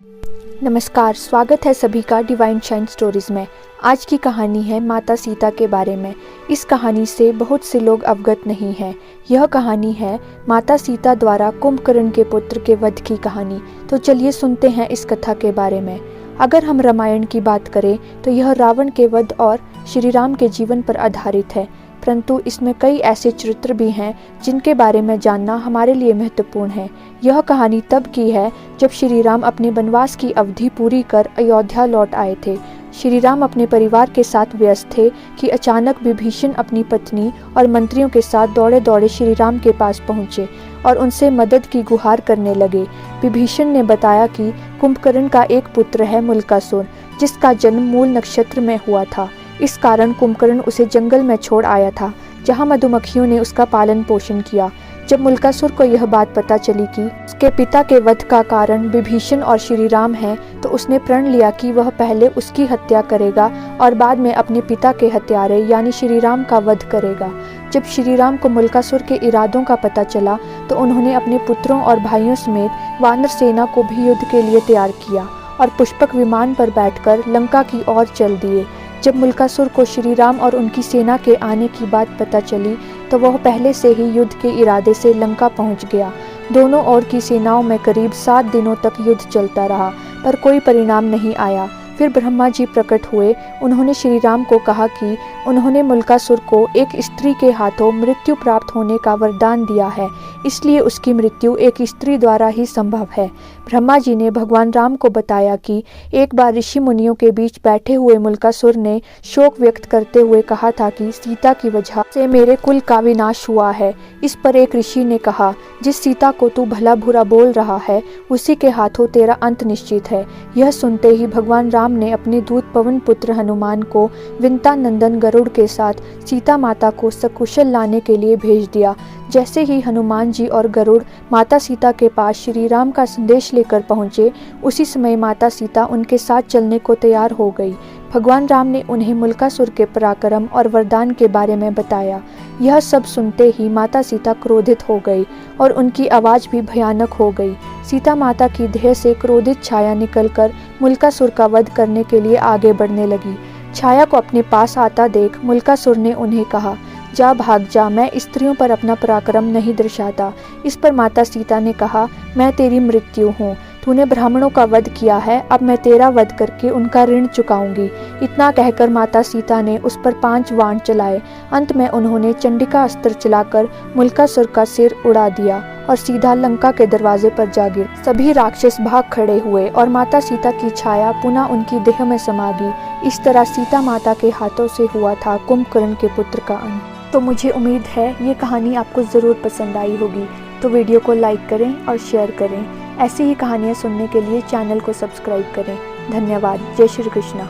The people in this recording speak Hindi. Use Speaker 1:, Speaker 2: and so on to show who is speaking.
Speaker 1: नमस्कार, स्वागत है सभी का डिवाइन शाइन स्टोरीज में। आज की कहानी है माता सीता के बारे में। इस कहानी से बहुत से लोग अवगत नहीं हैं। यह कहानी है माता सीता द्वारा कुंभकर्ण के पुत्र के वध की कहानी। तो चलिए सुनते हैं इस कथा के बारे में। अगर हम रामायण की बात करें तो यह रावण के वध और श्री राम के जीवन पर आधारित है, परंतु इसमें कई ऐसे चरित्र भी हैं जिनके बारे में जानना हमारे लिए महत्वपूर्ण है। यह कहानी तब की है जब श्री राम अपने वनवास की अवधि पूरी कर अयोध्या लौट आए थे। श्री राम अपने परिवार के साथ व्यस्त थे कि अचानक विभीषण अपनी पत्नी और मंत्रियों के साथ दौड़े दौड़े श्री राम के पास पहुंचे और उनसे मदद की गुहार करने लगे। विभीषण ने बताया कि कुंभकर्ण का एक पुत्र है मुल्कासुर, जिसका जन्म मूल नक्षत्र में हुआ था। इस कारण कुंभकर्ण उसे जंगल में छोड़ आया था, जहां मधुमक्खियों ने उसका पालन पोषण किया। जब मुल्कासुर को यह बात पता चली कि उसके पिता के वध का कारण विभीषण और श्री राम हैं, तो उसने प्रण लिया कि वह पहले उसकी हत्या करेगा और बाद में अपने पिता के हत्यारे यानी श्री राम का वध करेगा। जब श्री राम को मुल्कासुर के इरादों का पता चला तो उन्होंने अपने पुत्रों और भाइयों समेत वानर सेना को भी युद्ध के लिए तैयार किया और पुष्पक विमान पर बैठकर लंका की ओर चल दिए। जब मुल्कासुर को श्री राम और उनकी सेना के आने की बात पता चली तो वह पहले से ही युद्ध के इरादे से लंका पहुंच गया। दोनों ओर की सेनाओं में करीब 7 दिनों तक युद्ध चलता रहा, पर कोई परिणाम नहीं आया। फिर ब्रह्मा जी प्रकट हुए। उन्होंने श्री राम को कहा कि उन्होंने मुल्कासुर को एक स्त्री के हाथों मृत्यु प्राप्त होने का वरदान दिया है, इसलिए उसकी मृत्यु एक स्त्री द्वारा ही संभव है। ब्रह्मा जी ने भगवान राम को बताया कि एक बार ऋषि मुनियों के बीच बैठे हुए मुल्कासुर ने शोक व्यक्त करते हुए कहा था कि सीता की वजह से मेरे कुल का विनाश हुआ है। इस पर एक ऋषि ने कहा, जिस सीता को तू भला बुरा बोल रहा है उसी के हाथों तेरा अंत निश्चित है। यह सुनते ही भगवान राम ने अपने दूत पवन पुत्र हनुमान को विंता नंदन गरुड़ के साथ सीता माता को सकुशल लाने के लिए भेज दिया। जैसे ही हनुमान जी और गरुड़ माता सीता के पास श्री राम का संदेश लेकर पहुंचे, उसी समय माता सीता उनके साथ चलने को तैयार हो गई। भगवान राम ने उन्हें मुल्कासुर के पराक्रम और वरदान के बारे में बताया। यह सब सुनते ही माता सीता क्रोधित हो गई और उनकी आवाज़ भी भयानक हो गई। सीता माता की देह से क्रोधित छाया निकलकर मुल्कासुर का वध करने के लिए आगे बढ़ने लगी। छाया को अपने पास आता देख मुल्कासुर ने उन्हें कहा, जा भाग जा, मैं स्त्रियों पर अपना पराक्रम नहीं दर्शाता। इस पर माता सीता ने कहा, मैं तेरी मृत्यु हूँ, तूने ब्राह्मणों का वध किया है, अब मैं तेरा वध करके उनका ऋण चुकाऊंगी। इतना कहकर माता सीता ने उस पर 5 बाण चलाए। अंत में उन्होंने चंडिका अस्त्र चलाकर मुल्कासुर का सिर उड़ा दिया और सीधा लंका के दरवाजे पर जा गिर। सभी राक्षस भाग खड़े हुए और माता सीता की छाया पुनः उनकी देह में समा गई। इस तरह सीता माता के हाथों से हुआ था कुंभकर्ण के पुत्र का अंत। तो मुझे उम्मीद है ये कहानी आपको ज़रूर पसंद आई होगी। तो वीडियो को लाइक करें और शेयर करें। ऐसी ही कहानियाँ सुनने के लिए चैनल को सब्सक्राइब करें। धन्यवाद। जय श्री कृष्णा।